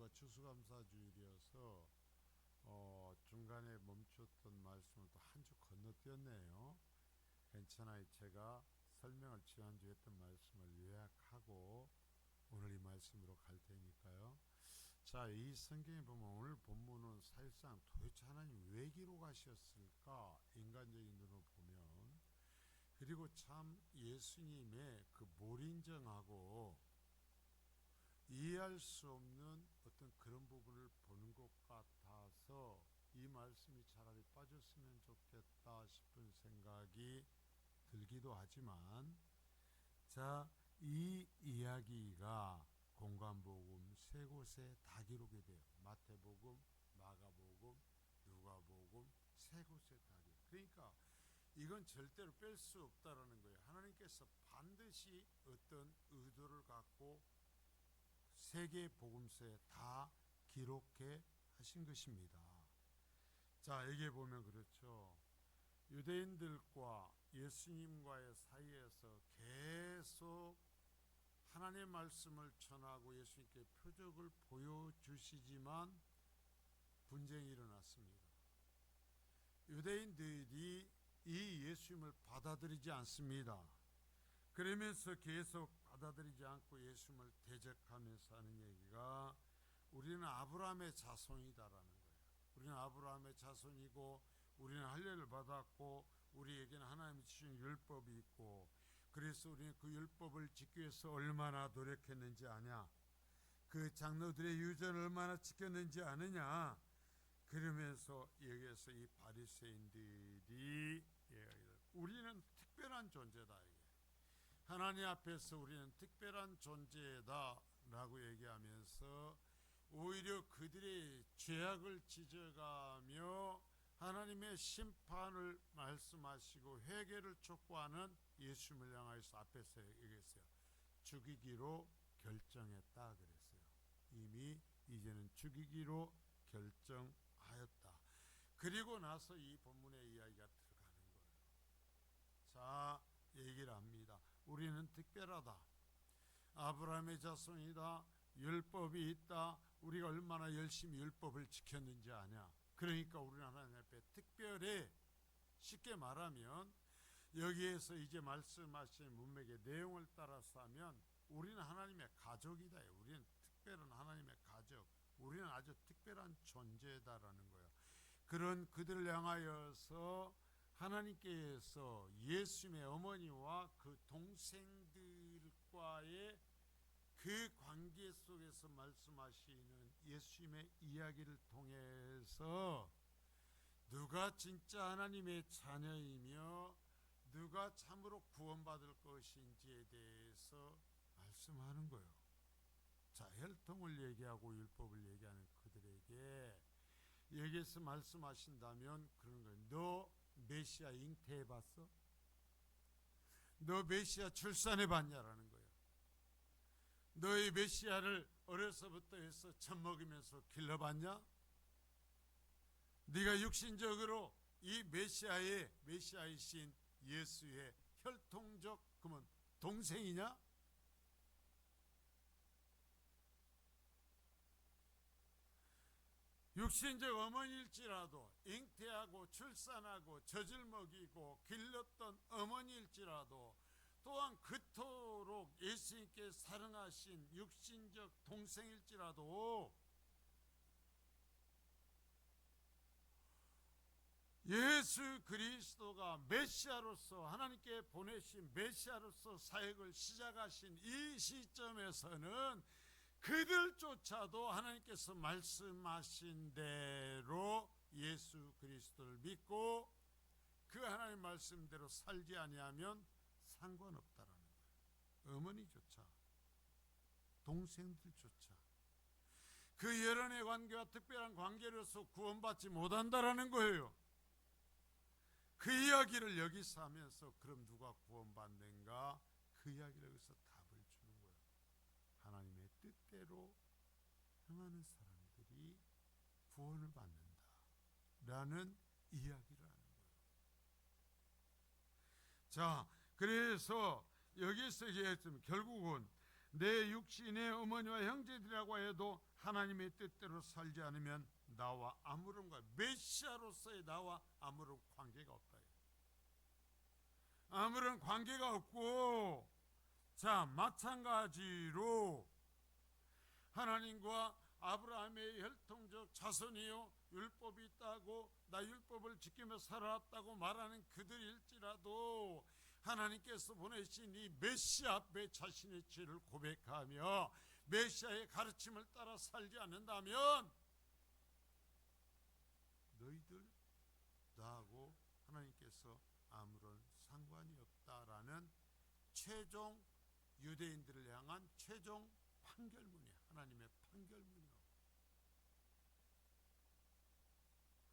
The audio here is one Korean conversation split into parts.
주일과 추수감사주일이어서 중간에 멈췄던 말씀을 또 한 주 건너뛰었네요. 괜찮아요. 제가 설명을 지난주에 했던 말씀을 요약하고 오늘 이 말씀으로 갈 테니까요. 자, 이 성경에 보면 오늘 본문은 사실상 도대체 하나님 왜 기록하셨을까? 인간적인 눈으로 보면. 그리고 참 예수님의 그 몰인정하고 이해할 수 없는 어떤 그런 부분을 보는 것 같아서 이 말씀이 차라리 빠졌으면 좋겠다 싶은 생각이 들기도 하지만, 자, 이 이야기가 공관복음 세 곳에 다 기록이 돼요. 마태복음, 마가복음, 누가복음 세 곳에 다 기록. 그러니까 이건 절대로 뺄 수 없다라는 거예요. 하나님께서 반드시 어떤 의도를 갖고 세계 복음서에 다 기록해 하신 것입니다. 자, 여기에 보면 그렇죠. 유대인들과 예수님과의 사이에서 계속 하나님의 말씀을 전하고 예수님께 표적을 보여주시지만 분쟁이 일어났습니다. 유대인들이 이 예수님을 받아들이지 않습니다. 그러면서 계속 받아들이지 않고 예수님을 대적하면서 하는 얘기가 우리는 아브라함의 자손이다라는 거예요. 우리는 아브라함의 자손이고 우리는 할례를 받았고 우리에게는 하나님이 주신 율법이 있고 그래서 우리는 그 율법을 지키기 위해서 얼마나 노력했는지 아냐. 그 장로들의 유전을 얼마나 지켰는지 아느냐. 그러면서 여기에서 이 바리새인들이 우리는 특별한 존재다. 하나님 앞에서 우리는 특별한 존재다 라고 얘기하면서 오히려 그들의 죄악을 지적하며 하나님의 심판을 말씀하시고 회개를 촉구하는 예수님을 향하여서 앞에서 얘기했어요. 죽이기로 결정했다 그랬어요. 이미 이제는 죽이기로 결정하였다. 그리고 나서 이 본문의 이야기가 들어가는 거예요. 자, 얘기를 합니다. 우리는 특별하다. 아브라함의 자손이다. 율법이 있다. 우리가 얼마나 열심히 율법을 지켰는지 아냐. 그러니까 우리는 하나님 앞에 특별해. 쉽게 말하면 여기에서 이제 말씀하신 문맥의 내용을 따라서 하면 우리는 하나님의 가족이다. 우리는 특별한 하나님의 가족. 우리는 아주 특별한 존재다라는 거예요. 그런 그들을 향하여서 하나님께서 예수님의 어머니와 그 동생들과의 그 관계 속에서 말씀하시는 예수님의 이야기를 통해서 누가 진짜 하나님의 자녀이며 누가 참으로 구원받을 것인지에 대해서 말씀하는 거예요. 자, 혈통을 얘기하고 율법을 얘기하는 그들에게 여기에서 말씀하신다면 그런 거예요. 너 메시아 잉태해봤어? 너 메시아 출산해봤냐라는 거예요. 너의 메시아를 어려서부터 해서 젖먹이면서 길러봤냐? 네가 육신적으로 이 메시아이신 예수의 혈통적 그러면 동생이냐? 육신적 어머니일지라도 잉태하고 출산하고 젖을 먹이고 길렀던 어머니일지라도 또한 그토록 예수님께 사랑하신 육신적 동생일지라도 예수 그리스도가 메시아로서 하나님께 보내신 메시아로서 사역을 시작하신 이 시점에서는 그들조차도 하나님께서 말씀하신 대로 예수 그리스도를 믿고 그 하나님 말씀대로 살지 아니하면 상관없다라는 거예요. 어머니조차 동생들조차 그 여론의 관계와 특별한 관계로서 구원받지 못한다라는 거예요. 그 이야기를 여기서 하면서 그럼 누가 구원받는가? 그 이야기를 여기서 답을 주는 거예요. 하나님의 뜻대로 행하는 사람들이 구원을 받는다 라는 이야기를 하는 거예요. 자, 그래서 여기서 얘기했으면 결국은 내 육신의 어머니와 형제들이라고 해도 하나님의 뜻대로 살지 않으면 나와 아무런 메시아로서의 나와 아무런 관계가 없다. 아무런 관계가 없고, 자, 마찬가지로 하나님과 아브라함의 혈통적 자손이요 율법이 있다고 나 율법을 지키며 살아왔다고 말하는 그들일지라도 하나님께서 보내신 이 메시아 앞에 자신의 죄를 고백하며 메시아의 가르침을 따라 살지 않는다면 너희들 나하고 하나님께서 아무런 상관이 없다라는 최종 유대인들을 향한 최종 판결문이에요. 하나님의 판결문이요.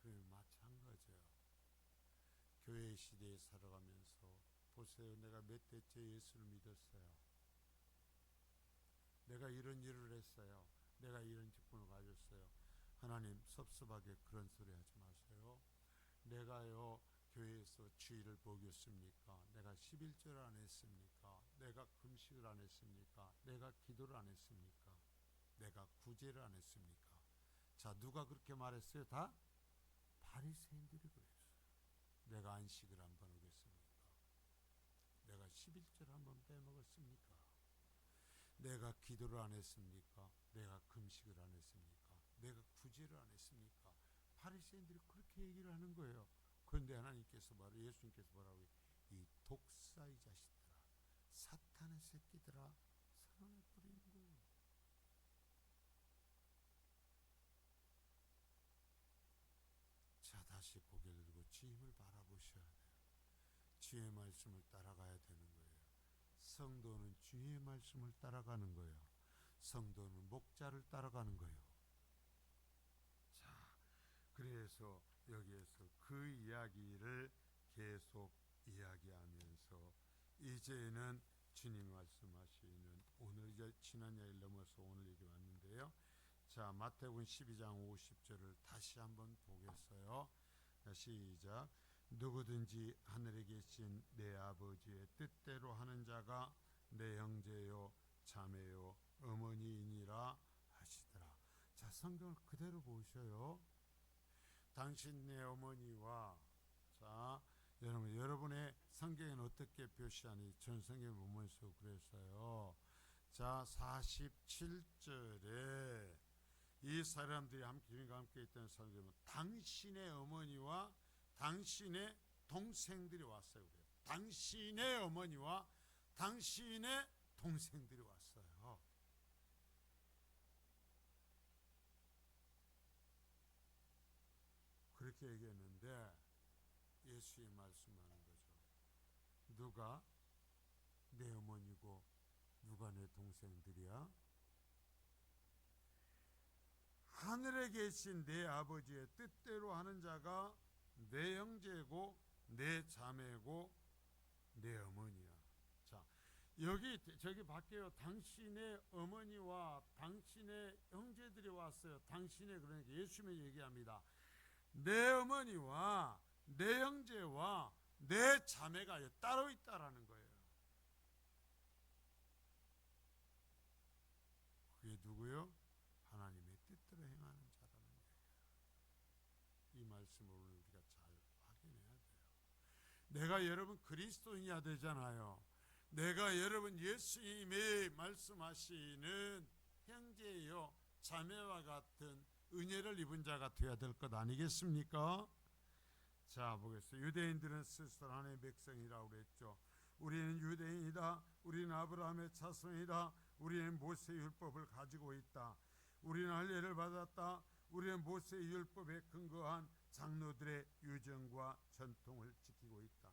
그 마찬가지예요. 교회 시대에 살아가면서 보세요. 내가 몇 대째 예수를 믿었어요. 내가 이런 일을 했어요. 내가 이런 직분을 가졌어요. 하나님 섭섭하게 그런 소리 하지 마세요. 내가요 교회에서 주일을 먹였습니까? 내가 11절 안 했습니까? 내가 금식을 안 했습니까? 내가 기도를 안 했습니까? 내가 구제를 안 했습니까? 자, 누가 그렇게 말했어요? 다 바리새인들이 그랬어요. 내가 안식을 한 번 하겠습니까? 내가 11절 한 번 빼먹었습니까? 내가 기도를 안 했습니까? 내가 금식을 안 했습니까? 내가 구제를 안 했습니까? 바리새인들이 그렇게 얘기를 하는 거예요. 그런데 하나님께서 바로 예수님께서 뭐라고 해요? 이 독사의 자식들아, 사탄의 새끼들아, 살아내버리는 거예요. 자, 다시 고개를 들고 주님을 바라보셔야 돼요. 주의 말씀을 따라가야 되는 거예요. 성도는 주의 말씀을 따라가는 거예요. 성도는 목자를 따라가는 거예요. 자, 그래서 여기에서 그 이야기를 계속 이야기하면서 이제는 주님 말씀하시는 오늘 지난 이야기를 넘어서 오늘 얘기 왔는데요. 자, 마태복음 12장 50절을 다시 한번 보겠어요. 시작. 누구든지 하늘에 계신 내 아버지의 뜻대로 하는 자가 내 형제요 자매요 어머니이니라 하시더라. 자, 성경을 그대로 보셔요. 당신 내 어머니와, 자, 여러분의 성경에는 어떻게 표시하니? 전 성경에 보면서 그랬어요. 자, 47절에 이 사람들이 함께 있던 사람들은 당신의 어머니와 당신의 동생들이 왔어요. 당신의 어머니와 당신의 동생들이 왔어요. 그렇게 얘기했는데 예수의 말씀하는 거죠. 누가 내 어머니고 누가 내 동생들이야? 하늘에 계신 내 아버지의 뜻대로 하는 자가 내 형제고 내 자매고 내 어머니야. 자, 저기 밖에요. 당신의 어머니와 당신의 형제들이 왔어요. 당신의, 그러니까 예수님이 얘기합니다. 내 어머니와 내 형제와 내 자매가 따로 있다라는 거예요. 그게 누구요? 하나님의 뜻대로 행하는 자라는 거예요. 이 말씀을 오늘 우리가 잘 확인해야 돼요. 내가 여러분 그리스도인이야 되잖아요. 내가 여러분 예수님의 말씀하시는 형제요 자매와 같은 은혜를 입은 자가 되어야 될 것 아니겠습니까? 자, 보겠습니다. 유대인들은 스스로 하나님의 백성이라고 그랬죠. 우리는 유대인이다. 우리는 아브라함의 자손이다. 우리는 모세의 율법을 가지고 있다. 우리는 할례를 받았다. 우리는 모세의 율법에 근거한 장로들의 유정과 전통을 지키고 있다.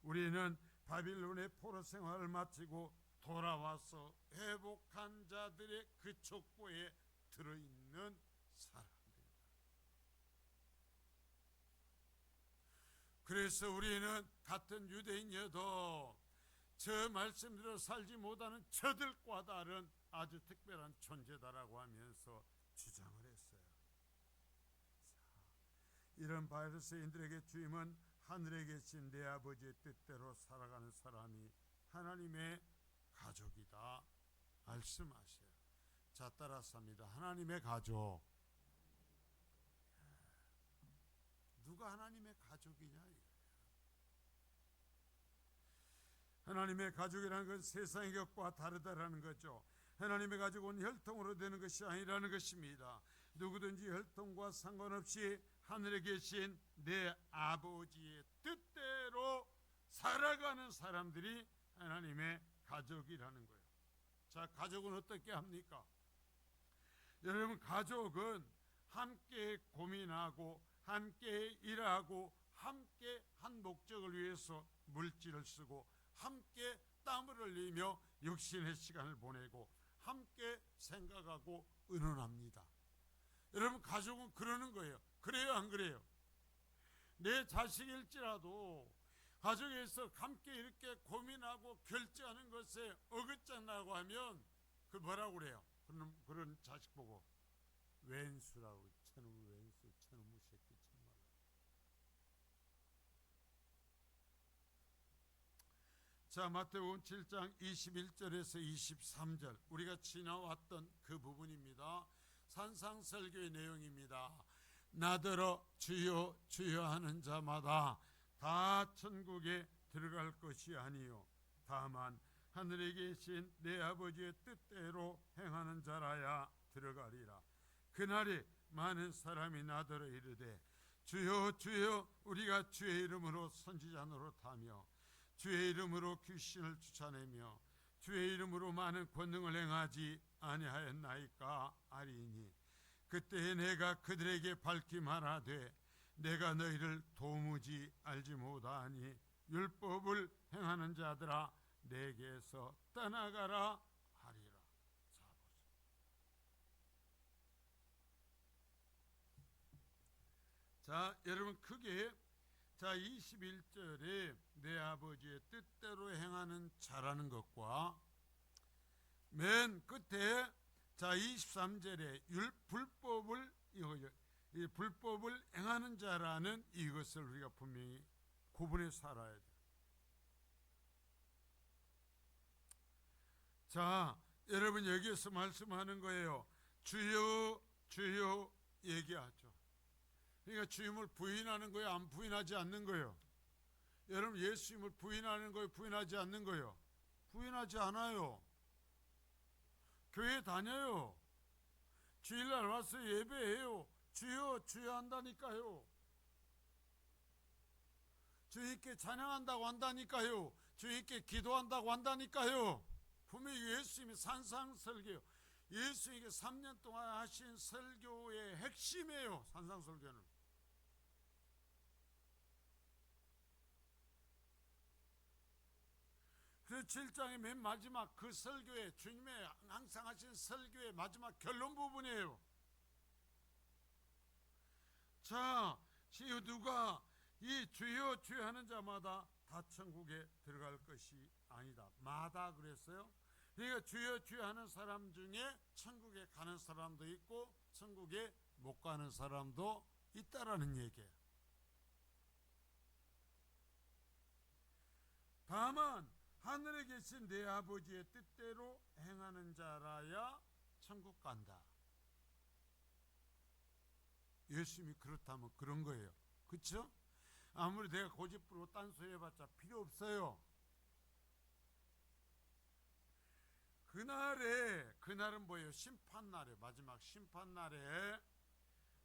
우리는 바빌론의 포로 생활을 마치고 돌아와서 회복한 자들의 그 족보에 들어있는 사람들이다. 그래서 우리는 같은 유대인이어도 저 말씀대로 살지 못하는 저들과 다른 아주 특별한 존재다라고 하면서 주장을 했어요. 자, 이런 바리새인들에게 주님은 하늘에 계신 내 아버지의 뜻대로 살아가는 사람이 하나님의 가족이다 말씀하셔요. 자, 따라서 합니다. 하나님의 가족. 누가 하나님의 가족이냐? 하나님의 가족이라는 건 세상의 것과 다르다라는 거죠. 하나님의 가족은 혈통으로 되는 것이 아니라는 것입니다. 누구든지 혈통과 상관없이 하늘에 계신 내 아버지의 뜻대로 살아가는 사람들이 하나님의 가족이라는 거예요. 자, 가족은 어떻게 합니까? 여러분, 가족은 함께 고민하고 함께 일하고 함께 한 목적을 위해서 물질을 쓰고 함께 땀을 흘리며 육신의 시간을 보내고 함께 생각하고 의논합니다. 여러분, 가족은 그러는 거예요. 그래요, 안 그래요? 내 자식일지라도 가족에서 함께 이렇게 고민하고 결정하는 것에 어긋장나고 하면 그 뭐라고 그래요? 그런 자식 보고 왼수라고, 저놈 왼수, 저놈의 새끼 정말. 자, 마태복음 7장 21절에서 23절, 우리가 지나왔던 그 부분입니다. 산상설교의 내용입니다. 나더러 주여 주여 하는 자마다 다 천국에 들어갈 것이 아니요 다만 하늘에 계신 내 아버지의 뜻대로 행하는 자라야 들어가리라. 그날에 많은 사람이 나더러 이르되 주여 주여 우리가 주의 이름으로 선지자 노릇하며 주의 이름으로 귀신을 쫓아내며 주의 이름으로 많은 권능을 행하지 아니하였나이까 아리니 그때에 내가 그들에게 밝히 말하되 내가 너희를 도무지 알지 못하니 율법을 행하는 자들아 내게서 떠나가라 하리라. 자, 여러분, 크게 자 21절에 내 아버지의 뜻대로 행하는 자라는 것과 맨 끝에 자 23절에 불법을 행하는 자라는 이것을 우리가 분명히 구분해서 알아야 돼요. 자, 여러분, 여기에서 말씀하는 거예요. 주여 주여 얘기하죠. 그러니까 주임을 부인하는 거예요, 안 부인하지 않는 거예요? 여러분, 예수님을 부인하는 거예요, 부인하지 않는 거예요? 부인하지 않아요. 교회 다녀요. 주일날 와서 예배해요. 주여 주여 한다니까요. 주님께 찬양한다고 한다니까요. 주님께 기도한다고 한다니까요. 분명히 예수님이 산상설교예요. 예수님이 3년 동안 하신 설교의 핵심이에요. 산상설교는. 그 7장의 맨 마지막 그 설교의 주님의 항상 하신 설교의 마지막 결론 부분이에요. 자, 누가 이 주여 주여 하는 자마다 다 천국에 들어갈 것이 아니다. 마다 그랬어요. 그러니까 주여 주여 하는 사람 중에 천국에 가는 사람도 있고 천국에 못 가는 사람도 있다라는 얘기예요. 다만 하늘에 계신 내 아버지의 뜻대로 행하는 자라야 천국 간다. 예수님이 그렇다면 그런 거예요. 그렇죠? 아무리 내가 고집부리고 딴소리 해봤자 필요 없어요. 그날은 뭐예요? 심판날에, 마지막 심판날에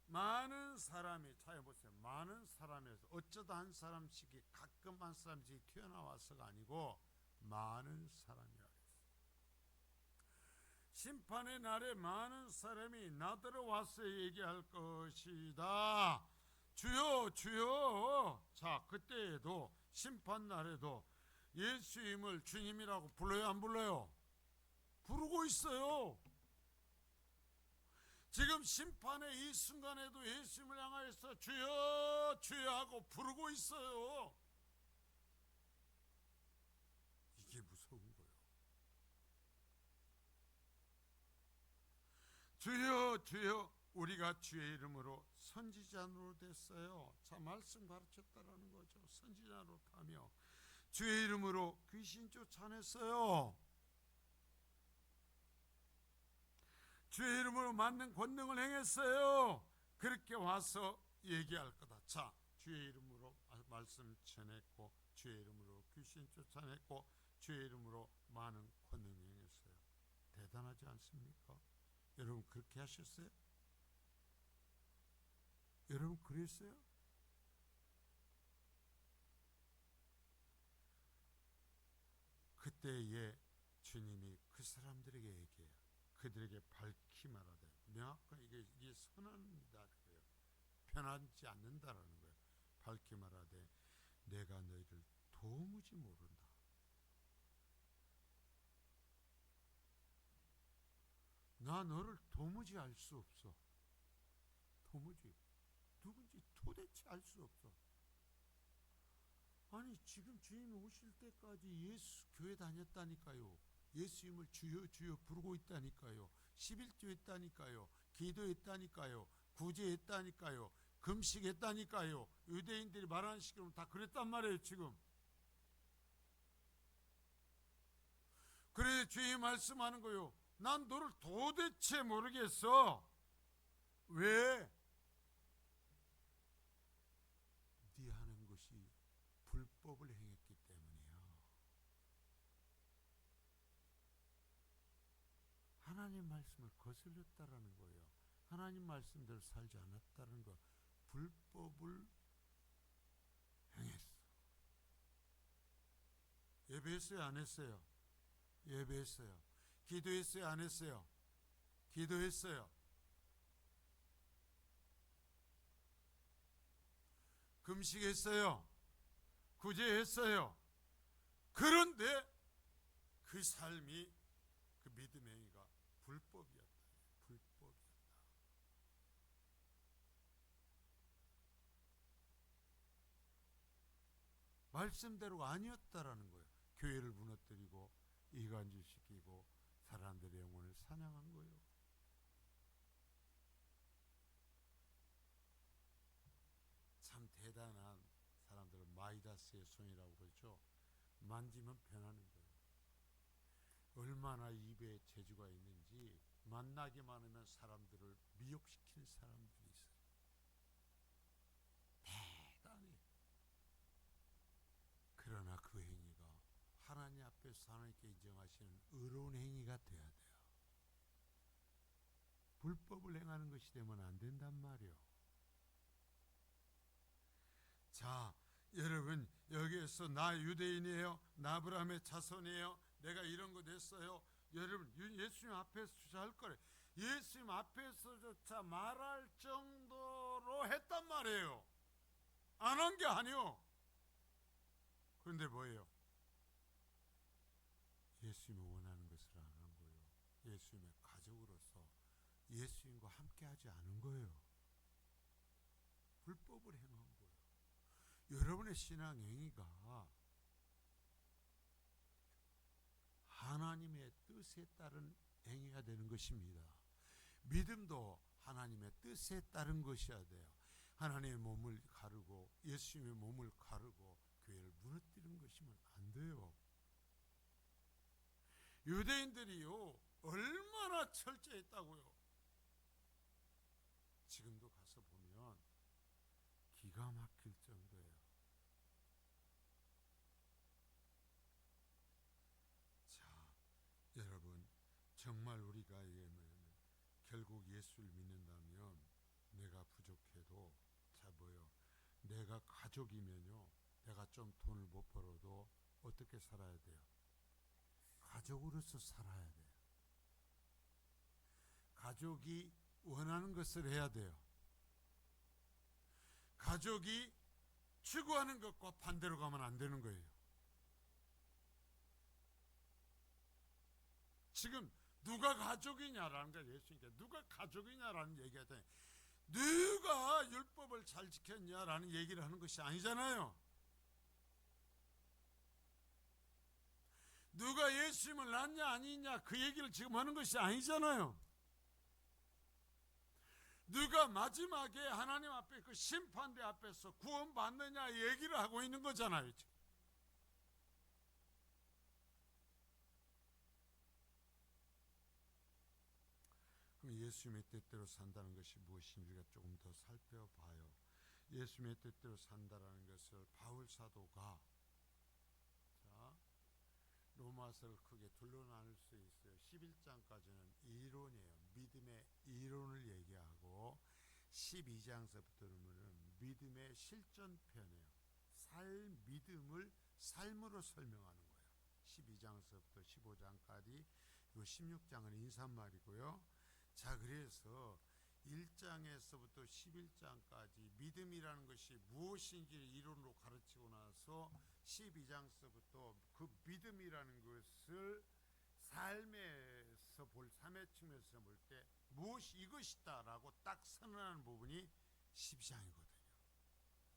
많은 사람이, 찾아보세요. 많은 사람에서 어쩌다 한 사람씩이, 가끔 한 사람씩이 튀어나와서가 아니고 많은 사람이라 그랬어요. 심판의 날에 많은 사람이 나더러 와서 얘기할 것이다. 주여 주여. 자, 그때에도 심판날에도 예수님을 주님이라고 불러요, 안 불러요? 부르고 있어요. 지금 심판의 이 순간에도 예수님을 향하여서 주여 주여 하고 부르고 있어요. 이게 무서운 거예요. 주여 주여 우리가 주의 이름으로 선지자로 됐어요. 자, 말씀 가르쳤다라는 거죠. 선지자로 타며 주의 이름으로 귀신 쫓아냈어요. 주의 이름으로 많은 권능을 행했어요. 그렇게 와서 얘기할 거다. 자, 주의 이름으로 말씀 전했고, 주의 이름으로 귀신 쫓아냈고, 주의 이름으로 많은 권능을 행했어요. 대단하지 않습니까? 여러분 그렇게 하셨어요? 여러분 그랬어요? 그때에 주님이 그 사람들에게 얘기해요. 그들에게 밝히 말하되, 명확하게 이게 선언이다 그래요. 편하지 않는다라는 거예요. 밝히 말하되, 내가 너희를 도무지 모른다. 나 너를 도무지 알 수 없어. 도무지. 누군지 도대체 알 수 없어. 아니 지금 주님이 오실 때까지 예수 교회 다녔다니까요. 예수님을 주여 주여 부르고 있다니까요. 11조 했다니까요. 기도했다니까요. 구제했다니까요. 금식했다니까요. 유대인들이 말하는 식으로 다 그랬단 말이에요 지금. 그래 주님이 말씀하는 거요. 난 너를 도대체 모르겠어. 왜? 네 하는 것이 불법을 행했기 때문이야. 하나님 말씀을 거슬렸다라는 거예요. 하나님 말씀대로 살지 않았다는 거. 불법을 행했어. 예배했어요? 안 했어요? 예배했어요. 기도했어요? 안 했어요? 기도했어요. 금식했어요. 구제했어요. 그런데 그 삶이, 그 믿음 행위가 불법이었다. 불법이었다. 말씀대로가 아니었다라는 거예요. 교회를 무너뜨리고 이간질시키고 사람들의 영혼을 사냥한 거예요. 참 대단한 사람들은 마이다스의 손이라고 그러죠. 만지면 변하는 거예요. 얼마나 입에 재주가 있는지 만나기만 하면 사람들을 미혹시키는 사람들이 있어요. 대단해. 그러나 그 행위가 하나님 앞에서 하나님께 인정하시는 의로운 행위가 돼야 돼요. 불법을 행하는 것이 되면 안 된단 말이에요. 자, 여러분 여기에서 나 유대인이에요. 나 아브라함의 자손이에요. 내가 이런 거 됐어요. 여러분 예수님 앞에서조차 할 거래. 예수님 앞에서조차 말할 정도로 했단 말이에요. 안 한 게 아니요. 그런데 뭐예요? 예수님이 원하는 것을 안 한 거예요. 예수님의 가족으로서 예수님과 함께하지 않은 거예요. 불법을 행한 거예요. 여러분의 신앙 행위가 하나님의 뜻에 따른 행위가 되는 것입니다. 믿음도 하나님의 뜻에 따른 것이어야 돼요. 하나님의 몸을 가르고 예수님의 몸을 가르고 교회를 무너뜨리는 것이면 안 돼요. 유대인들이요 얼마나 철저했다고요. 지금도 가서 보면 기가 막힐 정도예요. 자, 여러분 정말 우리가 결국 예수를 믿는다면 내가 부족해도 자 뭐요? 내가 가족이면요 내가 좀 돈을 못 벌어도 어떻게 살아야 돼요? 가족으로서 살아야 돼요. 가족이 원하는 것을 해야 돼요. 가족이 추구하는 것과 반대로 가면 안 되는 거예요. 지금 누가 가족이냐라는 걸 예수님께 누가 가족이냐라는 얘기하잖아요. 누가 율법을 잘 지켰냐라는 얘기를 하는 것이 아니잖아요. 누가 예수님을 낳냐 아니냐 그 얘기를 지금 하는 것이 아니잖아요. 누가 마지막에 하나님 앞에 그 심판대 앞에서 구원받느냐 얘기를 하고 있는 거잖아요. 지금. 그럼 예수님의 뜻대로 산다는 것이 무엇인지가 조금 더 살펴봐요. 예수님의 뜻대로 산다라는 것을 바울 사도가 로마서를 크게 둘로 나눌 수 있어요. 11장까지는 이론이에요. 믿음의 이론을 얘기하고 12장서부터는 믿음의 실전편이에요. 믿음을 삶으로 설명하는 거예요. 12장서부터 15장까지, 요 16장은 인사말이고요. 자, 그래서 1장에서부터 11장까지 믿음이라는 것이 무엇인지를 이론으로 가르치고 나서 12장서부터 그 믿음이라는 것을 삶의 측면에서 볼 때 무엇이 이것이다 라고 딱 선언하는 부분이 12장이거든요.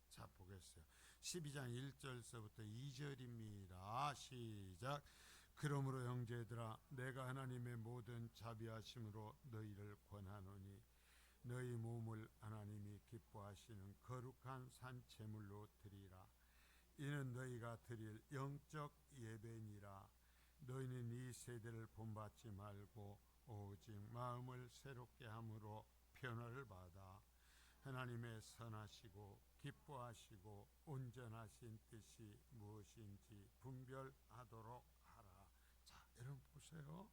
자, 보겠어요. 12장 1절서부터 2절입니다. 시작. 그러므로 형제들아, 내가 하나님의 모든 자비하심으로 너희를 권하노니 너희 몸을 하나님이 기뻐하시는 거룩한 산 제물로 드리라. 이는 너희가 드릴 영적 예배니라. 너희는 이 세대를 본받지 말고 오직 마음을 새롭게 함으로 변화를 받아 하나님의 선하시고 기뻐하시고 온전하신 뜻이 무엇인지 분별하도록 하라. 자, 여러분 보세요.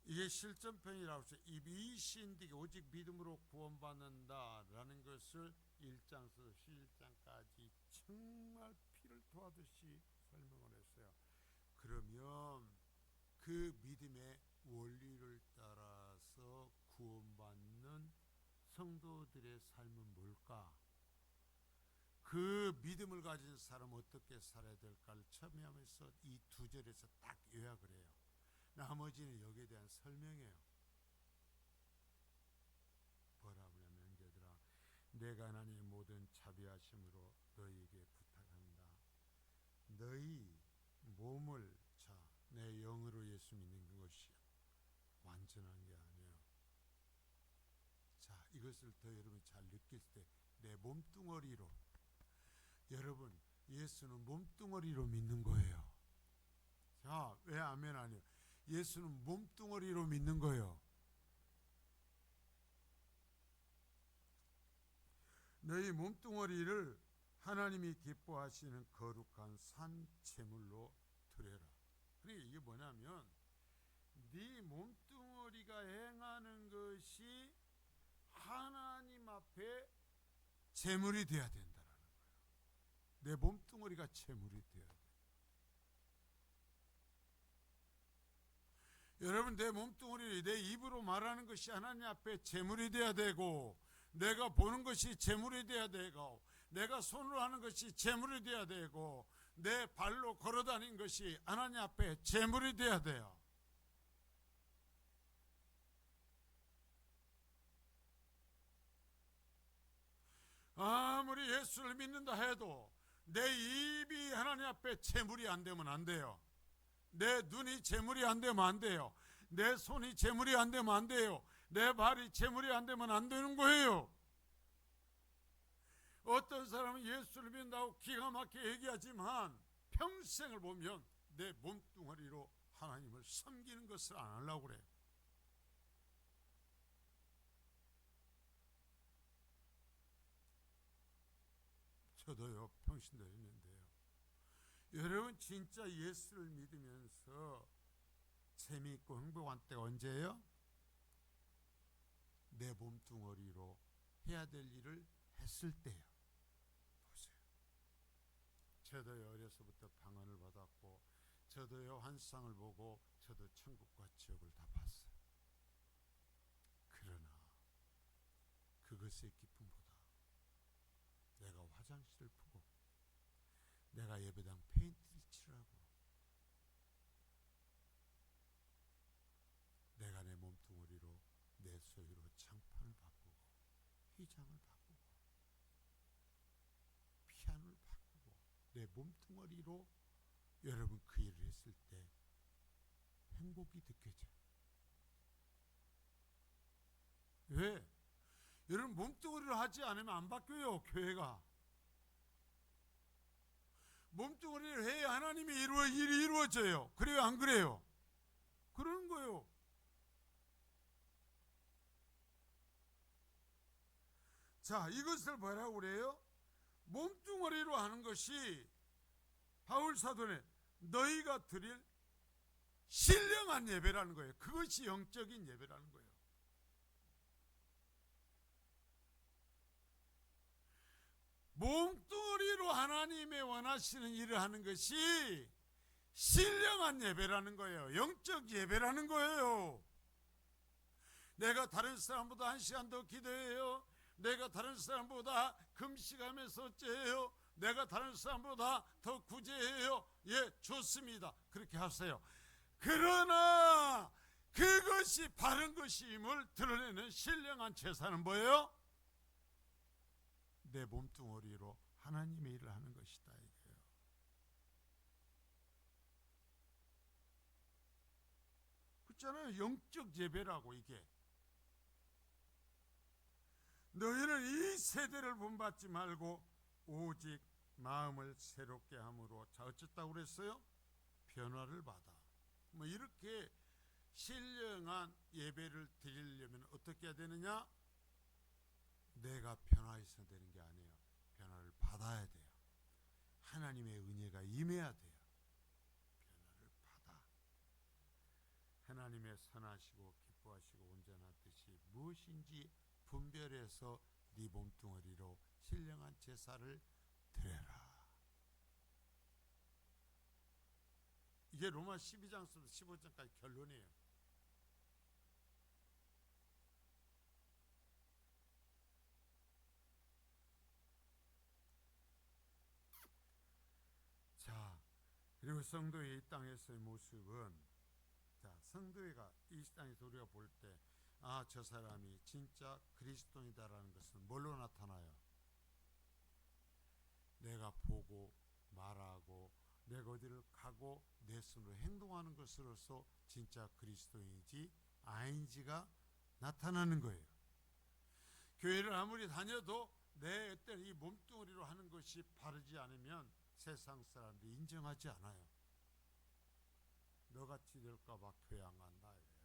이게 실전편이라고 해서 이비신디게 오직 믿음으로 구원받는다라는 것을 1장에서 11장까지 정말 피를 토하듯이 설명을 했어요. 그러면 그 믿음의 원리를 따라서 구원받는 성도들의 삶은 뭘까? 그 믿음을 가진 사람은 어떻게 살아야 될까를 첨예하면서 이 두 절에서 딱 요약을 해요. 나머지는 여기에 대한 설명이에요. 뭐라고 하냐면, 형제들아, 내가 하나님의 모든 자비하심으로 너희에게 부탁한다. 너희 몸을 내 영으로 예수 믿는 것이 완전한 게 아니에요. 자, 이것을 더 여러분이 잘 느낄 때 내 몸뚱어리로, 여러분 예수는 몸뚱어리로 믿는 거예요. 자, 왜 아멘 아니에요? 예수는 몸뚱어리로 믿는 거예요. 너희 몸뚱어리를 하나님이 기뻐하시는 거룩한 산 제물로 드려라. 그러니까 이게 뭐냐면 네 몸뚱어리가 행하는 것이 하나님 앞에 제물이 돼야 된다라는 거예요. 내 몸뚱어리가 제물이 돼야 돼요. 여러분, 내 몸뚱어리, 내 입으로 말하는 것이 하나님 앞에 제물이 돼야 되고, 내가 보는 것이 제물이 돼야 되고, 내가 손으로 하는 것이 제물이 돼야 되고, 내 발로 걸어다니는 것이 하나님 앞에 제물이 돼야 돼요. 아무리 예수를 믿는다 해도 내 입이 하나님 앞에 제물이 안 되면 안 돼요. 내 눈이 제물이 안 되면 안 돼요. 내 손이 제물이 안 되면 안 돼요. 내 발이 제물이 안 되면 안 되는 거예요. 어떤 사람은 예수를 믿는다고 기가 막히게 얘기하지만 평생을 보면 내 몸뚱어리로 하나님을 섬기는 것을 안 하려고 그래요. 저도요, 평신도 했는데요. 여러분, 진짜 예수를 믿으면서 재미있고 행복한 때가 언제예요? 내 몸뚱어리로 해야 될 일을 했을 때요. 보세요. 저도요, 어려서부터 방언을 받았고, 저도요, 환상을 보고, 저도 천국과 지옥을 다 봤어요. 그러나 그것의 기쁨보다 내가 화장실을 푸고, 내가 예배당 페인트를 칠하고, 내가 내 몸뚱어리로 내 소유로 장판을 바꾸고, 휘장을 바꾸고, 피아노를 바꾸고, 내 몸뚱어리로 여러분 그 일을 했을 때 행복이 느껴져요. 왜? 여러분 몸뚱어리로 하지 않으면 안 바뀌어요. 교회가 몸뚱어리를 해야 하나님이 일이 이루어져요. 그래요, 안 그래요? 그러는 거예요. 자, 이것을 뭐라고 그래요? 몸뚱어리로 하는 것이 바울 사도는 너희가 드릴 신령한 예배라는 거예요. 그것이 영적인 예배라는 거예요. 몸뚱어리로 하나님의 원하시는 일을 하는 것이 신령한 예배라는 거예요. 영적 예배라는 거예요. 내가 다른 사람보다 1시간 더 기도해요. 내가 다른 사람보다 금식하면서 어째요? 내가 다른 사람보다 더 구제해요. 예, 좋습니다. 그렇게 하세요. 그러나 그것이 바른 것임을 드러내는 신령한 제사는 뭐예요? 내 몸뚱어리로 하나님의 일을 하는 것이다 이거예요. 그렇잖아요. 영적 예배라고 이게. 너희는 이 세대를 본받지 말고 오직 마음을 새롭게 함으로, 자, 어쨌다고 그랬어요? 변화를 받아. 뭐 이렇게 신령한 예배를 드리려면 어떻게 해야 되느냐? 내가 변화해서 되는 게 아니에요. 변화를 받아야 돼요. 하나님의 은혜가 임해야 돼요. 변화를 받아. 하나님의 선하시고 기뻐하시고 온전한 뜻이 무엇인지 분별해서 네 몸뚱어리로 신령한 제사를 드려라. 이게 로마 12장부터 15장까지 결론이에요. 자, 그리고 성도의 이 땅에서의 모습은, 자, 성도회가 이 땅에서 우리가 볼 때, 아, 저 사람이 진짜 그리스도인이다라는 것은 뭘로 나타나요? 내가 보고 말하고 내가 어디를 가고 내 손으로 행동하는 것으로서 진짜 그리스도인이지 아닌지가 나타나는 거예요. 교회를 아무리 다녀도 내 어떤 이 몸뚱어리로 하는 것이 바르지 않으면 세상 사람들이 인정하지 않아요. 너같이 될까 봐 교회 안 간다 이래요.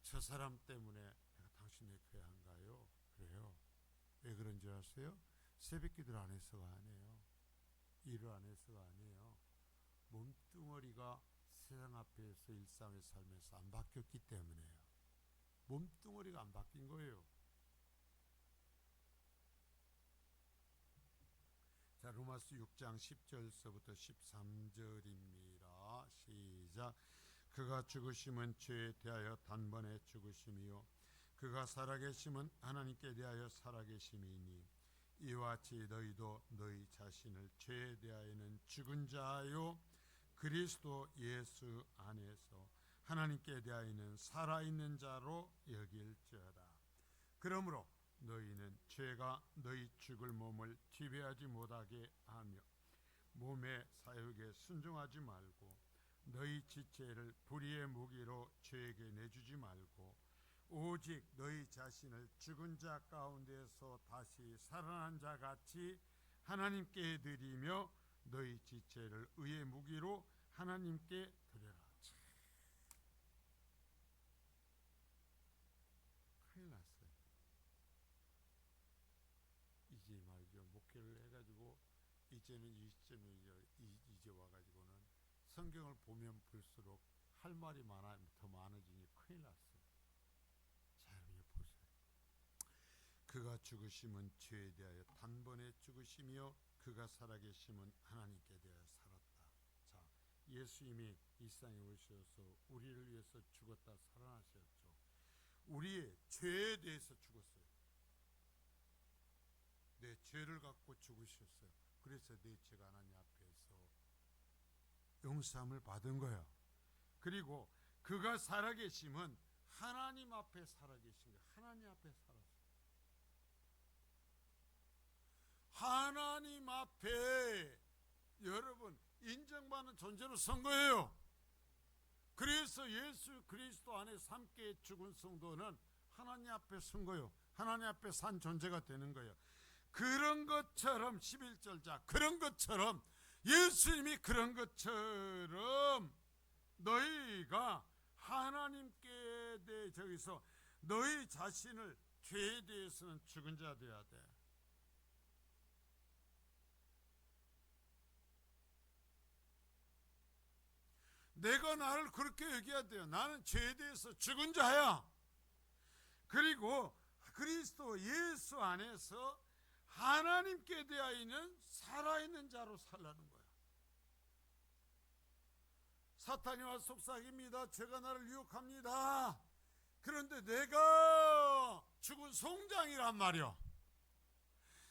저 사람 때문에 내가 당신네 교회 안 가요. 그래요. 왜 그런 줄 아세요? 새벽 기도를 안 해서가 아니에요. 일을 안 해서가 아니에요. 몸뚱어리가 세상 앞에서 일상을 살면서 안 바뀌었기 때문에요. 몸뚱어리가 안 바뀐 거예요. 자, 로마서 6장 10절서부터 13절입니다. 시작. 그가 죽으심은 죄에 대하여 단번에 죽으심이요 그가 살아계심은 하나님께 대하여 살아계심이니 이와 같이 너희도 너희 자신을 죄에 대하여는 죽은 자요 그리스도 예수 안에서 하나님께 대하여는 살아있는 자로 여길지어다. 그러므로 너희는 죄가 너희 죽을 몸을 지배하지 못하게 하며 몸의 사욕에 순종하지 말고 너희 지체를 불의의 무기로 죄에게 내주지 말고 오직 너희 자신을 죽은 자 가운데서 다시 살아난 자 같이 하나님께 드리며 너희 지체를 의의 무기로 하나님께 드려라. 큰일 났어요. 이제 말이죠. 목회를 해가지고 이제는 이 시점에 이제 와가지고는 성경을 보면 볼수록 할 말이 더 많아지니 큰일 났어요. 자, 여러분 보세요. 그가 죽으심은 죄에 대하여 단번에 죽으시며 그가 살아계심은 하나님께 대하여 살았다. 자, 예수님이 이 땅에 오셔서 우리를 위해서 죽었다 살아나셨죠. 우리의 죄에 대해서 죽었어요. 내 죄를 갖고 죽으셨어요. 그래서 내 죄가 하나님 앞에서 용서함을 받은 거예요. 그리고 그가 살아계심은 하나님 앞에 살아계신 거예요. 하나님 앞에 살았어요. 하나님 앞에 여러분 인정받는 존재로 선 거예요. 그래서 예수 그리스도 안에 함께 죽은 성도는 하나님 앞에 선 거예요. 하나님 앞에 산 존재가 되는 거예요. 그런 것처럼 11절자 그런 것처럼 예수님이 그런 것처럼 너희가 하나님께 대해 저기서 너희 자신을 죄에 대해서는 죽은 자 되어야 돼. 내가 나를 그렇게 얘기해야 돼요. 나는 죄에 대해서 죽은 자야. 그리고 그리스도 예수 안에서 하나님께 대하여 있는 살아있는 자로 살라는 거야. 사탄이 와서 속삭입니다. 죄가 나를 유혹합니다. 그런데 내가 죽은 송장이란 말이야.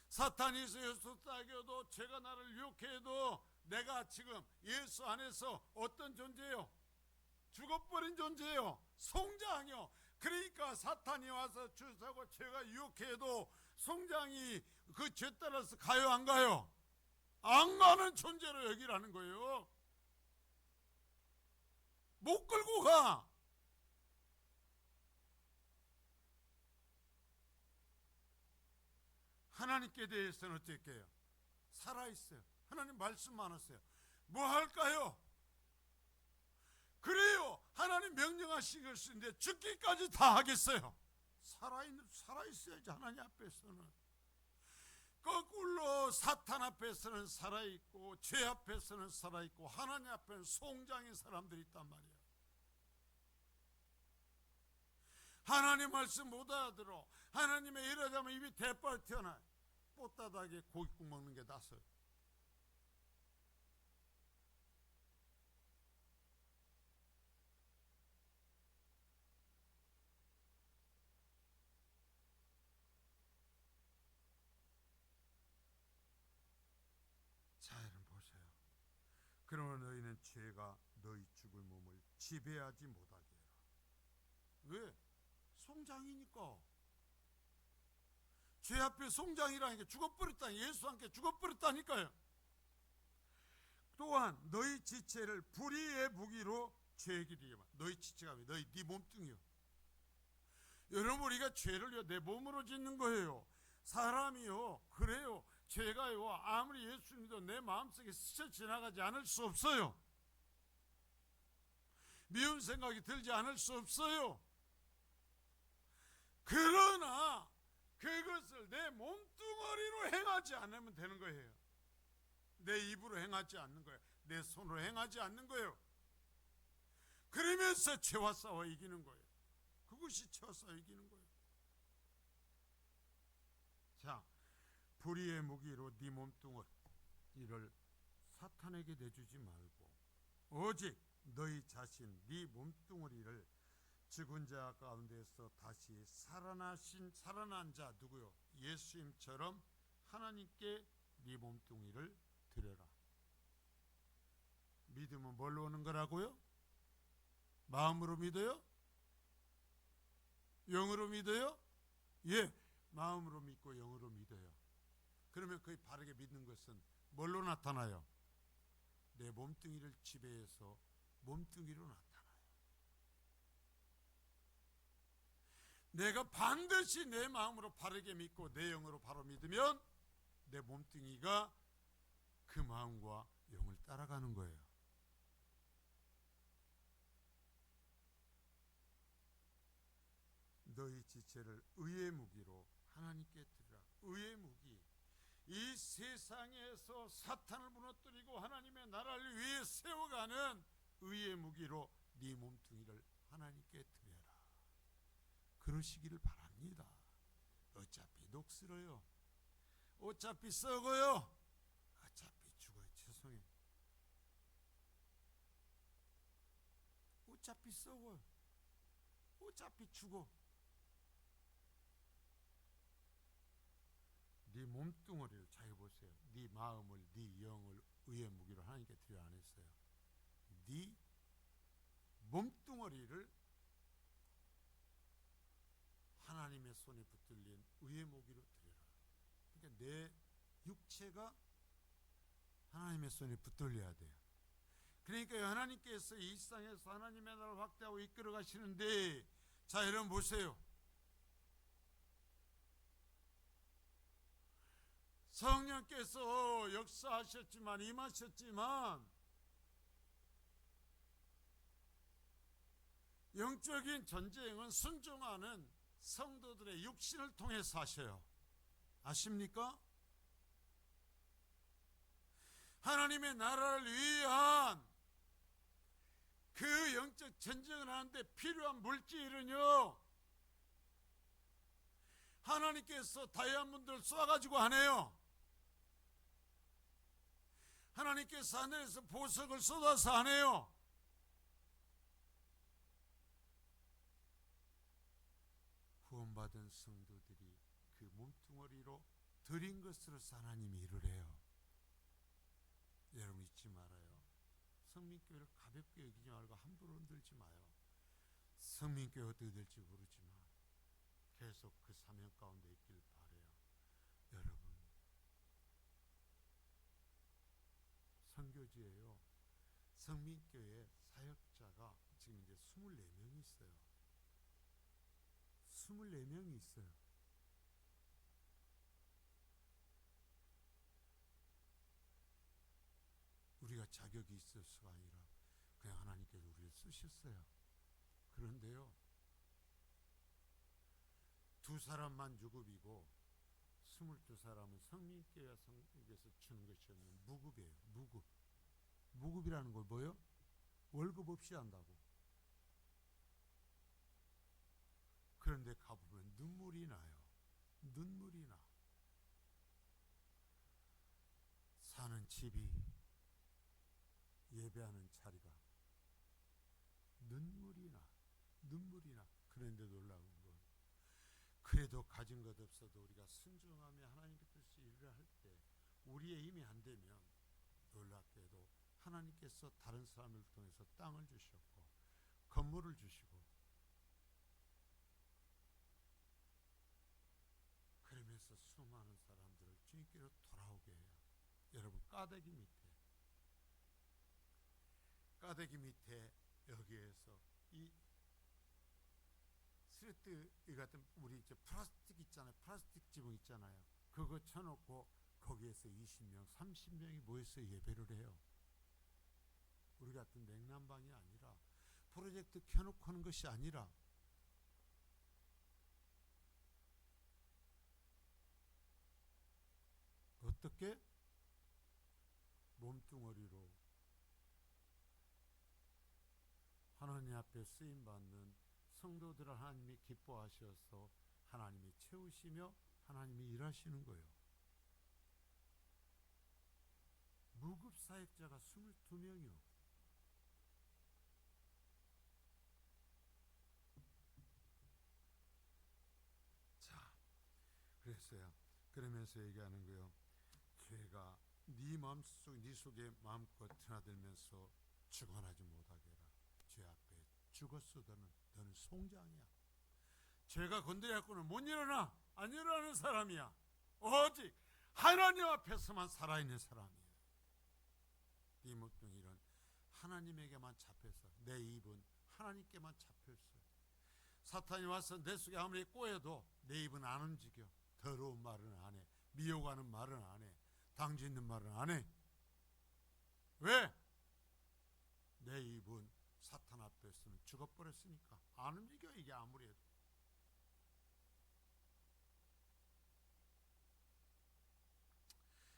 사탄이 예수 속삭여도 죄가 나를 유혹해도 내가 지금 예수 안에서 어떤 존재예요? 죽어버린 존재예요. 송장이요. 그러니까 사탄이 와서 주사고 죄가 유혹해도 송장이 그 죄 따라서 가요 안 가요? 안 가는 존재로 여기라는 거예요. 못 끌고 가. 하나님께 대해서는 어떻게 해요? 살아있어요. 하나님 말씀 많았어요. 뭐 할까요? 그래요. 하나님 명령하시겠는데 죽기까지 다 하겠어요. 살아있어야지. 하나님 앞에서는. 거꾸로 사탄 앞에서는 살아있고 죄 앞에서는 살아있고 하나님 앞에는 송장인 사람들이 있단 말이야. 하나님 말씀 못 알아들어. 하나님의 이러자면 입이 대빨 튀어나요. 뽀따닥에 고깃국 먹는 게 낫어요. 자, 여러분 보세요. 그러면 너희는 죄가 너희 죽을 몸을 지배하지 못하게 해라. 왜? 송장이니까. 죄 앞에 송장이라니까 죽어버렸다니. 예수 함께 죽어버렸다니까요. 또한 너희 지체를 불의의 무기로 죄에게 드리게 만. 너희 지체가 너희 네 몸뚱이요. 여러분 우리가 죄를요 내 몸으로 짓는 거예요. 사람이요 그래요. 죄가요 아무리 예수 믿어도 내 마음속에 스쳐 지나가지 않을 수 없어요. 미운 생각이 들지 않을 수 없어요. 그러나 그것을 내 몸뚱어리로 행하지 않으면 되는 거예요. 내 입으로 행하지 않는 거예요. 내 손으로 행하지 않는 거예요. 그러면서 죄와 싸워 이기는 거예요. 그것이 죄와 싸워 이기는 거예요. 자, 불의의 무기로 네 몸뚱어리를 사탄에게 내주지 말고 오직 너희 자신 네 몸뚱어리를 죽은 자 가운데서 다시 살아난 자 누구요? 예수님처럼 하나님께 네 몸뚱이를 드려라. 믿음은 뭘로 오는 거라고요? 마음으로 믿어요? 영으로 믿어요? 예, 마음으로 믿고 영으로 믿어요. 그러면 거의 바르게 믿는 것은 뭘로 나타나요? 내 몸뚱이를 지배해서 몸뚱이로 나타나요. 내가 반드시 내 마음으로 바르게 믿고 내 영으로 바로 믿으면 내 몸뚱이가 그 마음과 영을 따라가는 거예요. 너희 지체를 의의 무기로 하나님께 드리라. 의의 무기. 이 세상에서 사탄을 무너뜨리고 하나님의 나라를 위해 세워가는 의의 무기로 네 몸뚱이를 하나님께 드려라. 그러시기를 바랍니다. 어차피 녹슬어요. 어차피 썩어요. 어차피 죽어요. 죄송해요. 어차피 썩어요. 어차피 죽어. 네 몸뚱어리를 잘 보세요. 네 마음을, 네 영을 의의 무기로 하나님께 드려 안 했어요. 네 몸뚱어리를 하나님의 손에 붙들린 의의 무기로 드려라. 그러니까 내 육체가 하나님의 손에 붙들려야 돼요. 그러니까 하나님께서 이 세상에서 하나님의 나라를 확대하고 이끌어 가시는데, 자 여러분 보세요. 성령께서 역사하셨지만 임하셨지만 영적인 전쟁은 순종하는 성도들의 육신을 통해서 하셔요. 아십니까? 하나님의 나라를 위한 그 영적 전쟁을 하는데 필요한 물질은요, 하나님께서 다이아몬드를 쏴가지고 안 해요. 하나님께서 하늘에서 보석을 쏟아서 안 해요. 구원받은 성도들이 그 몸뚱어리로 드린 것으로 하나님이 일을 해요. 여러분 잊지 말아요. 성민교회를 가볍게 여기지 말고 함부로 흔들지 마요. 성민교회 어떻게 될지 모르지만 계속 그 사명 가운데 있길 바라요. 여러분, 선교지에요, 성민교회 사역자가 지금 이제 24명이 있어요. 24명이 있어요. 우리가 자격이 있어서가 아니라 그냥 하나님께서 우리를 쓰셨어요. 그런데요, 2사람만 유급이고 22사람은 성민교회 성에서 주는 것이 없는 무급이에요. 무급. 무급이라는 걸 뭐예요? 월급 없이 한다고. 그런데 가보면 눈물이 나요. 눈물이 나. 사는 집이, 예배하는 자리가 눈물이 나. 눈물이 나. 그런데 놀라운 건, 그래도 가진 것 없어도 우리가 순종하며 하나님의 뜻을 일을 할 때 우리의 힘이 안 되면 놀랍게도 하나님께서 다른 사람을 통해서 땅을 주셨고 건물을 주시고, 그러면서 수많은 사람들을 주님께로 돌아오게 해요. 여러분, 까닭이 밑에 여기에서 이 스레트 같은 우리 이제 플라스틱 있잖아요. 플라스틱 지붕 있잖아요. 그거 쳐놓고 거기에서 20명, 30명이 모여서 예배를 해요. 우리 같은 냉난방이 아니라, 프로젝트 켜놓고 하는 것이 아니라, 어떻게? 몸뚱어리로 하나님 앞에 쓰임받는 성도들을 하나님이 기뻐하셔서 하나님이 채우시며 하나님이 일하시는 거예요. 무급 사역자가 22명이요. 자, 그랬어요. 그러면서 얘기하는 거예요. 죄가 네 마음속, 네 속에 마음껏 드나들면서 주관하지 못하게 해라. 죄 앞에 죽었어도는 너는 송장이야. 죄가 건드려갖고는 못 일어나. 안 일어나는 사람이야. 오직 하나님 앞에서만 살아있는 사람이에요. 이 목동일은 하나님에게만 잡혀서, 내 입은 하나님께만 잡혀있어요. 사탄이 와서 내 속에 아무리 꼬여도 내 입은 안 움직여. 더러운 말은 안 해. 미혹하는 말은 안 해. 당짓는 말은 안 해. 왜? 내 입은 사탄 앞에서는 죽어버렸으니까 안 움직여. 이게 아무리 해도.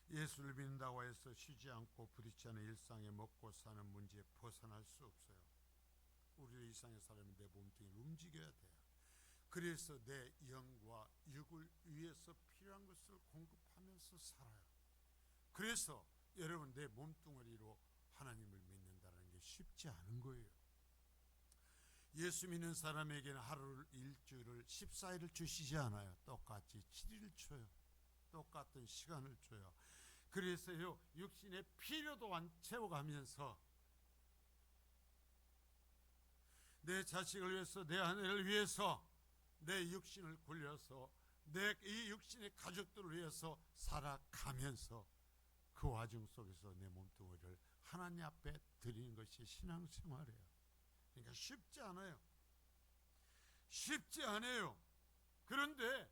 예수를 믿는다고 해서 쉬지 않고 부딪히 않은 일상에 먹고 사는 문제에 벗어날 수 없어요. 우리 이상의 사람이 내 몸뚱이를 움직여야 돼요. 그래서 내 영과 육을 위해서 필요한 것을 공급하면서 살아요. 그래서 여러분, 내 몸뚱어리로 하나님을 믿는다는 게 쉽지 않은 거예요. 예수 믿는 사람에게는 하루를, 일주일을, 14일을 주시지 않아요. 똑같이 7일을 줘요. 똑같은 시간을 줘요. 그래서요, 육신의 필요도 안 채워가면서 내 자식을 위해서, 내 아내를 위해서, 내 육신을 굴려서 내 이 육신의 가족들을 위해서 살아가면서 그 와중 속에서 내 몸뚱어리를 하나님 앞에 드리는 것이 신앙생활이에요. 그러니까 쉽지 않아요. 쉽지 않아요. 그런데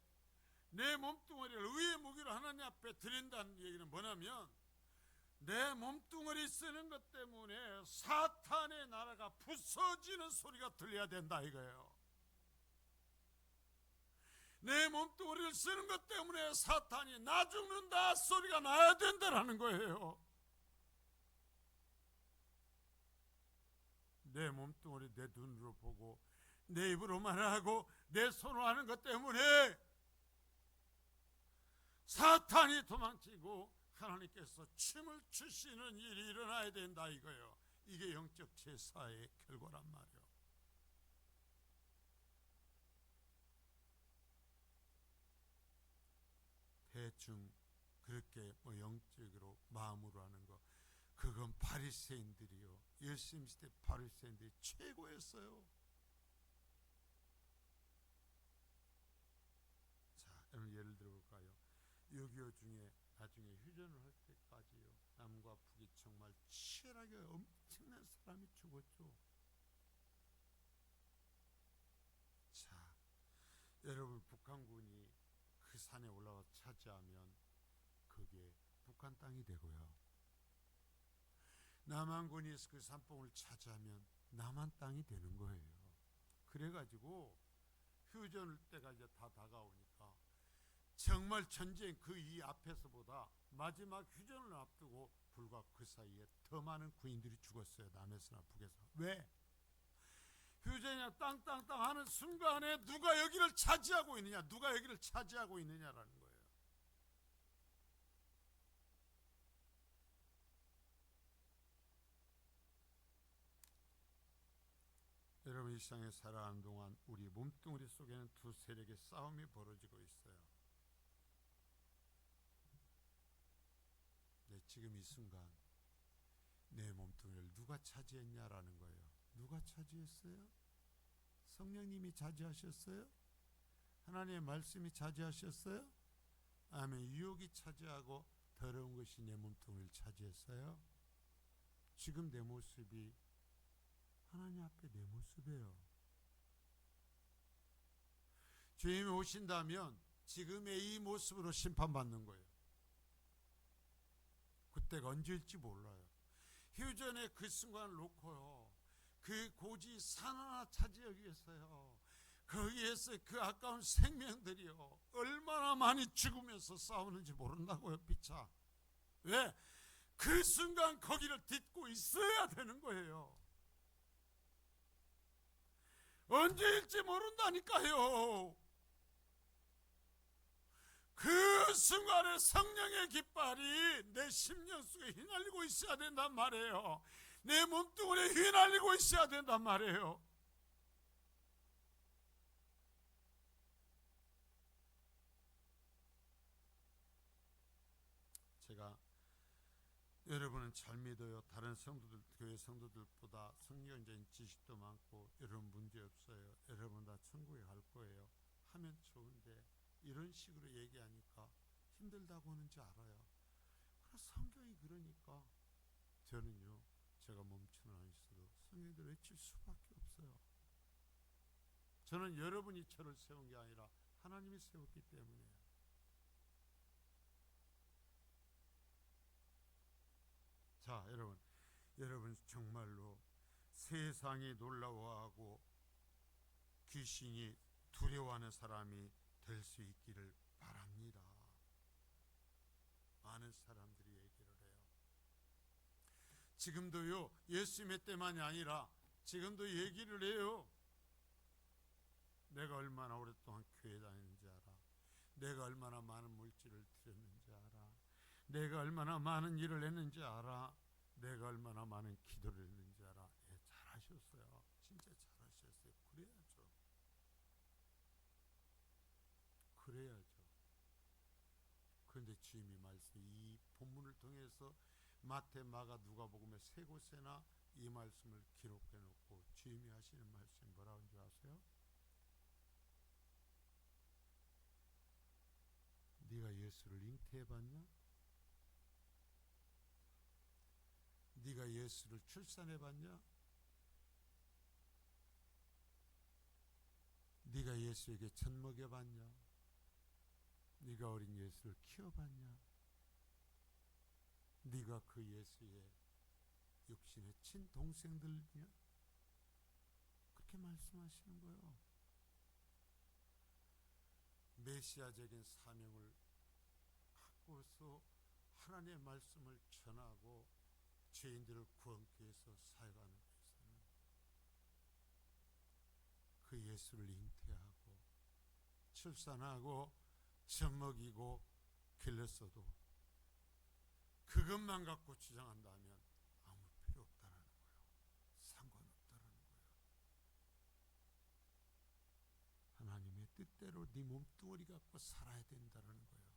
내 몸뚱어리를 의의 무기로 하나님 앞에 드린다는 얘기는 뭐냐면, 내 몸뚱어리 쓰는 것 때문에 사탄의 나라가 부서지는 소리가 들려야 된다 이거예요. 내 몸뚱아리를 쓰는 것 때문에 사탄이 나 죽는다 소리가 나야 된다라는 거예요. 내 몸뚱아리 내 눈으로 보고 내 입으로 말하고 내 손으로 하는 것 때문에 사탄이 도망치고 하나님께서 춤을 추시는 일이 일어나야 된다 이거예요. 이게 영적 제사의 결과란 말이에요. 대충 그렇게 영적으로 마음으로 하는 거, 그건 바리새인들이요, 예수님 시대 바리새인들이 최고였어요. 자, 여러분 예를 들어볼까요? 6.25 중에 나중에 휴전을 할 때까지요, 남과 북이 정말 치열하게 엄청난 사람이 죽었죠. 자, 여러분 북한군이 그 산에 올라가 차지하면 그게 북한 땅이 되고요, 남한군이 그 산봉을 차지하면 남한 땅이 되는 거예요. 그래가지고 휴전 때가 이제 다 다가오니까 정말 전쟁 그 이 앞에서보다 마지막 휴전을 앞두고 불과 그 사이에 더 많은 군인들이 죽었어요. 남에서나 북에서. 왜? 휴전이나 땅땅땅 하는 순간에 누가 여기를 차지하고 있느냐, 누가 여기를 차지하고 있느냐라는 거예요. 여러분, 이 세상에 살아가는 동안 우리 몸뚱아리 속에는 두 세력의 싸움이 벌어지고 있어요. 네, 지금 이 순간 내 몸뚱아리를 누가 차지했냐라는 거예요. 누가 차지했어요? 성령님이 차지하셨어요? 하나님의 말씀이 차지하셨어요? 아멘. 유혹이 차지하고 더러운 것이 내 몸뚱아리를 차지했어요? 지금 내 모습이 하나님 앞에 내 모습이에요. 주님이 오신다면 지금의 이 모습으로 심판받는 거예요. 그때가 언제일지 몰라요. 휴전의 그 순간을 놓고요, 그 고지 산 하나 차지하기 위해서요, 거기에서 그 아까운 생명들이요 얼마나 많이 죽으면서 싸우는지 모른다고요. 피차. 왜? 그 순간 거기를 딛고 있어야 되는 거예요. 언제일지 모른다니까요. 그 순간에 성령의 깃발이 내 심령 속에 휘날리고 있어야 된단 말이에요. 내 몸뚱아리에 휘날리고 있어야 된단 말이에요. 제가 여러분은 잘 믿어요. 다른 성도들, 교회 성도들보다 성경적인 지식도 많고 여러분 문제 없어요. 여러분 다 천국에 갈 거예요. 하면 좋은데 이런 식으로 얘기하니까 힘들다고 하는지 알아요. 그래서 성경이 그러니까 저는요, 제가 멈추는 안 있어도 성경대로 외칠 수밖에 없어요. 저는 여러분이 저를 세운 게 아니라 하나님이 세웠기 때문에요. 자, 여러분 정말로 세상이 놀라워하고 귀신이 두려워하는 사람이 될 수 있기를 바랍니다. 많은 사람들이 얘기를 해요. 지금도요, 예수님의 때만이 아니라 지금도 얘기를 해요. 내가 얼마나 오랫동안 교회 다니는지 알아. 내가 얼마나 많은 물질을 드렸는지 알아. 내가 얼마나 많은 일을 했는지 알아. 내가 얼마나 많은 기도를 했는지 알아. 예, 잘하셨어요. 진짜 잘하셨어요. 그래야죠. 그래야죠. 그런데 주님이 말씀, 이 본문을 통해서 마태, 마가, 누가복음의 세 곳에나 이 말씀을 기록해 놓고 주님이 하시는 말씀이 뭐라고 하는 줄 아세요? 네가 예수를 잉태해봤냐? 네가 예수를 출산해봤냐? 네가 예수에게 젖 먹여봤냐? 네가 어린 예수를 키워봤냐? 네가 그 예수의 육신의 친동생들이냐? 그렇게 말씀하시는 거예요. 메시아적인 사명을 갖고서 하나님의 말씀을 전하고 죄인들을 구원케 해서 사역하는 것에서는 그 예수를 잉태하고 출산하고 젖먹이고 길렀어도 그것만 갖고 주장한다면 아무 필요 없다는 거예요. 상관없다는 거예요. 하나님의 뜻대로 네 몸뚱아리 갖고 살아야 된다는 거예요.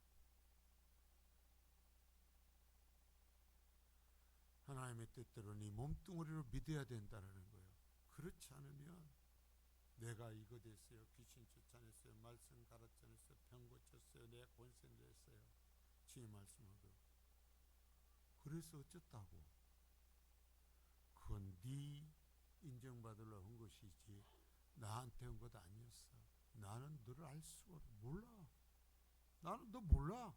하나님의 뜻대로 네 몸뚱아리로 믿어야 된다는 거예요. 그렇지 않으면 내가 이거 됐어요, 귀신 쫓아냈어요, 말씀 가르쳐냈어요, 병 고쳤어요, 내 권세 냈어요, 주의 말씀하고 그래서 어쩌다고? 그건 네 인정받으려 한 것이지 나한테 한 것 아니었어. 나는 너를 알 수가 몰라. 나는 너 몰라.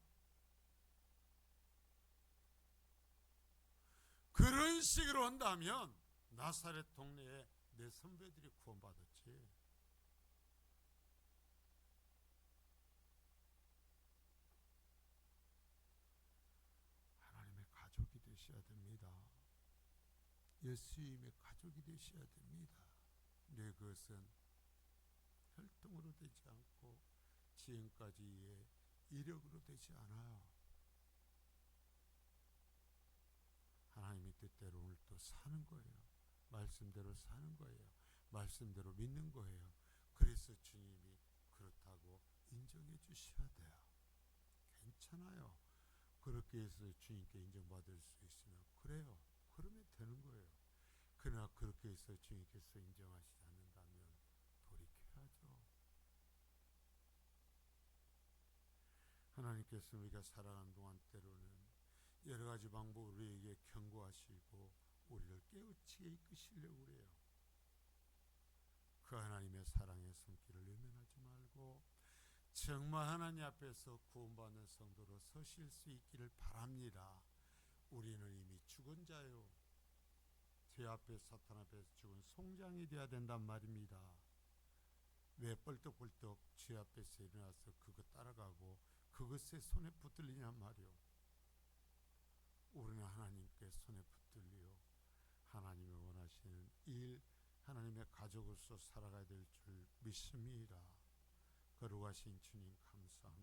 그런 식으로 한다면 나사렛 동네에 내 선배들이 구원받았지. 하나님의 가족이 되셔야 됩니다. 예수님의 가족이 되셔야 됩니다. 네, 그것은 혈통으로 되지 않고 지금까지의 이력으로 되지 않아요. 하나님의 뜻대로 오늘 또 사는 거예요. 말씀대로 사는 거예요. 말씀대로 믿는 거예요. 그래서 주님이 그렇다고 인정해 주셔야 돼요. 괜찮아요. 그렇게 해서 주님께 인정받을 수 있으면 그래요. 그러면 되는 거예요. 그러나 그렇게 해서 주님께서 인정하시지 않는다면 돌이켜야죠. 하나님께서 우리가 살아가는 동안 때로는 여러 가지 방법으로 우리에게 경고하시고 우리를 깨우치게 이끄시려고 그래요. 그 하나님의 사랑의 손길을 외면하지 말고 정말 하나님 앞에서 구원받는 성도로 서실 수 있기를 바랍니다. 우리는 이미 죽은 자요. 죄 앞에 사탄 앞에서 죽은 송장이 되어야 된단 말입니다. 왜 뻘떡뻘떡 죄 앞에서 일어나서 그것 따라가고 그것에 손에 붙들리냔 말이요. 우리는 하나님께 손에 붙들려 하나님이 원하시는 일, 하나님의 가족으로서 살아가야 될 줄 믿습니다. 거룩하신 주님 감사합니다.